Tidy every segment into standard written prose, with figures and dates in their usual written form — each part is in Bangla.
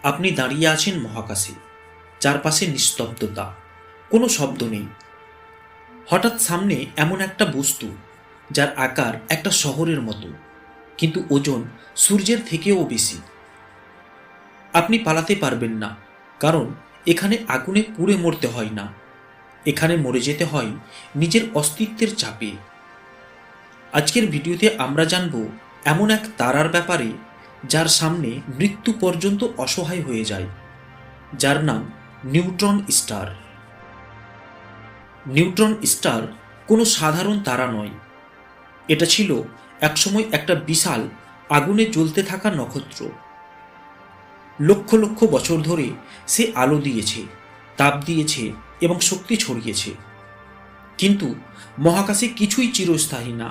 আপনি দাঁড়িয়ে আছেন মহাকাশে, চারপাশে নিস্তব্ধতা, কোনো শব্দ নেই। হঠাৎ সামনে এমন একটা বস্তু যার আকার একটা শহরের মতো, কিন্তু ওজন সূর্যের থেকেও বেশি। আপনি পালাতে পারবেন না, কারণ এখানে আগুনে পুড়ে মরতে হয় না, এখানে মরে যেতে হয় নিজের অস্তিত্বের চাপে। আজকের ভিডিওতে আমরা জানব এমন এক তারার ব্যাপারে যার সামনে মৃত্যু পর্যন্ত অসহায় হয়ে যায়, যার নাম নিউট্রন স্টার। নিউট্রন স্টার কোনো সাধারণ তারা নয়। এটা ছিল একসময় একটা বিশাল আগুনে জ্বলতে থাকা নক্ষত্র। লক্ষ লক্ষ বছর ধরে সে আলো দিয়েছে, তাপ দিয়েছে এবং শক্তি ছড়িয়েছে। কিন্তু মহাকাশে কিছুই চিরস্থায়ী না।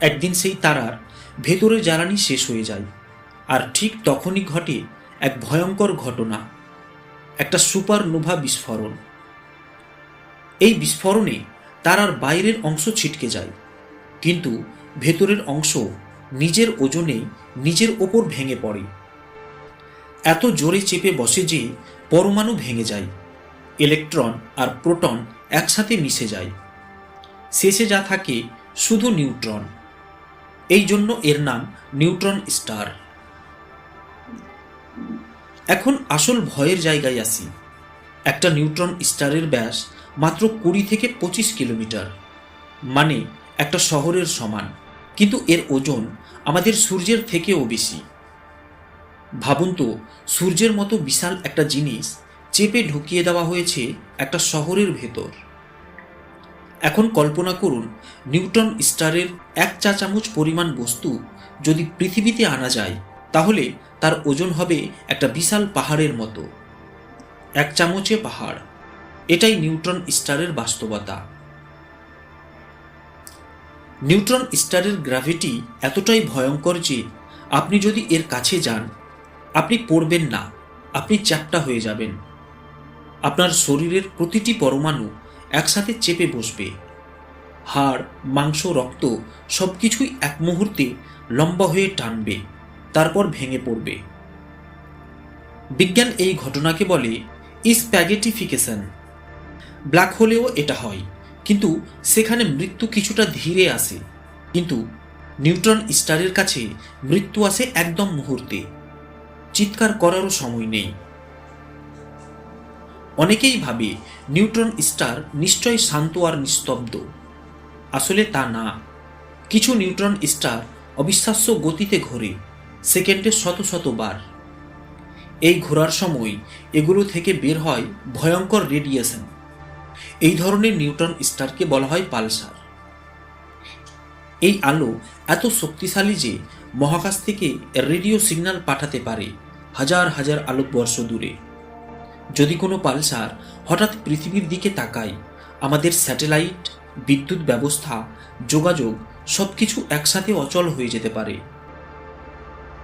একদিন সেই তারার ভেতরে জ্বালানি শেষ হয়ে যায়, আর ঠিক তখনই ঘটে এক ভয়ঙ্কর ঘটনা, একটা সুপারনোভা বিস্ফোরণ। এই বিস্ফোরণে তারার বাইরের অংশ ছিটকে যায়, কিন্তু ভেতরের অংশ নিজের ওজনে নিজের ওপর ভেঙে পড়ে। এত জোরে চেপে বসে যে পরমাণু ভেঙে যায়, ইলেকট্রন আর প্রোটন একসাথে মিশে যায়। শেষে যা থাকে শুধু নিউট্রন। এই জন্য এর নাম নিউট্রন স্টার। এখন আসল ভয়ের জায়গায় আসি। একটা নিউট্রন স্টারের ব্যাস মাত্র 20 থেকে 25 কিলোমিটার, মানে একটা শহরের সমান, কিন্তু এর ওজন আমাদের সূর্যের থেকেও বেশি। ভাবুন তো, সূর্যের মতো বিশাল একটা জিনিস চেপে ঢুকিয়ে দেওয়া হয়েছে একটা শহরের ভেতর। এখন কল্পনা করুন, নিউট্রন স্টারের 1 চা চামচ পরিমাণ বস্তু যদি পৃথিবীতে আনা যায়, তাহলে তার ওজন হবে একটা বিশাল পাহাড়ের মতো। 1 চামচে পাহাড়। এটাই নিউট্রন স্টারের বাস্তবতা। নিউট্রন স্টারের গ্র্যাভিটি এতটাই ভয়ঙ্কর যে আপনি যদি এর কাছে যান, আপনি পড়বেন না, আপনি চ্যাপ্টা হয়ে যাবেন। আপনার শরীরের প্রতিটি পরমাণু একসাথে চেপে বসবে। হাড়, মাংস, রক্ত সবকিছুই এক মুহূর্তে লম্বা হয়ে টানবে, তারপর ভেঙে পড়বে। বিজ্ঞান এই ঘটনাকে বলে স্প্যাগেটিফিকেশন। ব্ল্যাক হোলেও এটা হয়, কিন্তু সেখানে মৃত্যু কিছুটা ধীরে আসে। কিন্তু নিউট্রন স্টারের কাছে মৃত্যু আসে একদম মুহূর্তে। চিৎকার করারও সময় নেই। অনেকেই ভাবে নিউট্রন স্টার নিশ্চয় শান্ত আর নিস্তব্ধ। আসলে তা না। কিছু নিউট্রন স্টার অবিশ্বাস্য গতিতে ঘোরে, সেকেন্ডে শত শত বার। এই ঘোরার সময় এগুলো থেকে বের হয় ভয়ঙ্কর রেডিয়েশন। এই ধরনের নিউট্রন স্টারকে বলা হয় পালসার। এই আলো এত শক্তিশালী যে মহাকাশ থেকে রেডিও সিগন্যাল পাঠাতে পারে হাজার হাজার আলোকবর্ষ দূরে। যদি কোনো পালসার হঠাৎ পৃথিবীর দিকে তাকায়, আমাদের স্যাটেলাইট, বিদ্যুৎ ব্যবস্থা, যোগাযোগ সবকিছু একসাথে অচল হয়ে যেতে পারে।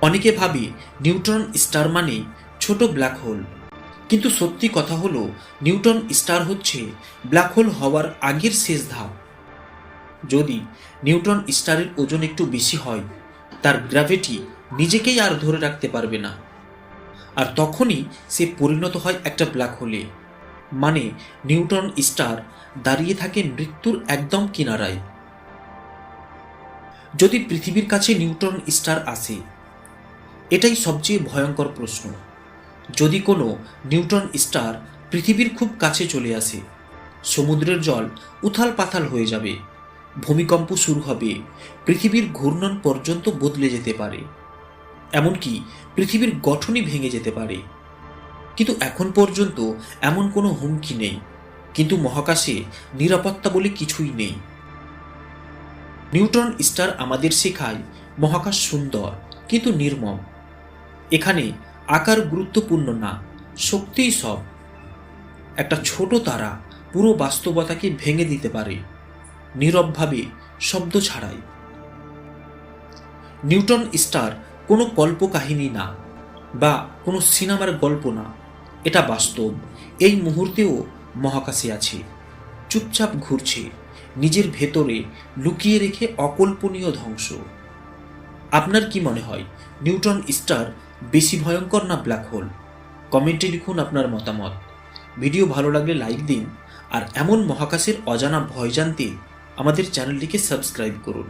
অনেকে ভাবে নিউট্রন স্টার মানে ছোট ব্ল্যাক হোল, কিন্তু সত্যি কথা হলো নিউট্রন স্টার হচ্ছে ব্ল্যাক হোল হওয়ার আগের শেষ ধাপ। যদি নিউট্রন স্টারের ওজন একটু বেশি হয়, তার গ্র্যাভিটি নিজেকেই আর ধরে রাখতে পারবে না, আর তখনই সে পরিণত হয় একটা ব্ল্যাক হোলে। মানে নিউট্রন স্টার দাঁড়িয়ে থাকে মৃত্যুর একদম কিনারায়। যদি পৃথিবীর কাছে নিউট্রন স্টার আসে, এটাই সবচেয়ে ভয়ঙ্কর প্রশ্ন। যদি কোনো নিউট্রন স্টার পৃথিবীর খুব কাছে চলে আসে, সমুদ্রের জল উথাল পাথাল হয়ে যাবে, ভূমিকম্প শুরু হবে, পৃথিবীর ঘূর্ণন পর্যন্ত বদলে যেতে পারে, এমনকি পৃথিবীর গঠনই ভেঙে যেতে পারে। কিন্তু এখন পর্যন্ত এমন কোনো হুমকি নেই। কিন্তু মহাকাশে নিরাপত্তা বলে কিছুই নেই। নিউট্রন স্টার আমাদের শেখায় মহাকাশ সুন্দর কিন্তু নির্মম। এখানে আকার গুরুত্বপূর্ণ না, শক্তিই সব। একটা ছোট তারা পুরো বাস্তবতাকে ভেঙে দিতে পারে, নীরবভাবে, শব্দ ছাড়াই। নিউট্রন স্টার কোনো কল্পকাহিনী না, বা কোনো সিনেমার গল্প না। এটা বাস্তব। এই মুহূর্তেও মহাকাশে আছে, চুপচাপ ঘুরছে, নিজের ভেতরে লুকিয়ে রেখে অকল্পনীয় ধ্বংস। আপনার কি মনে হয় নিউট্রন স্টার বেশি ভয়ঙ্কর না ব্ল্যাক হোল? কমেন্টে লিখুন আপনার মতামত। ভিডিও ভালো লাগলে লাইক দিন আর এমন মহাকাশের অজানা ভয় জানতে আমাদের চ্যানেলটিকে সাবস্ক্রাইব করুন।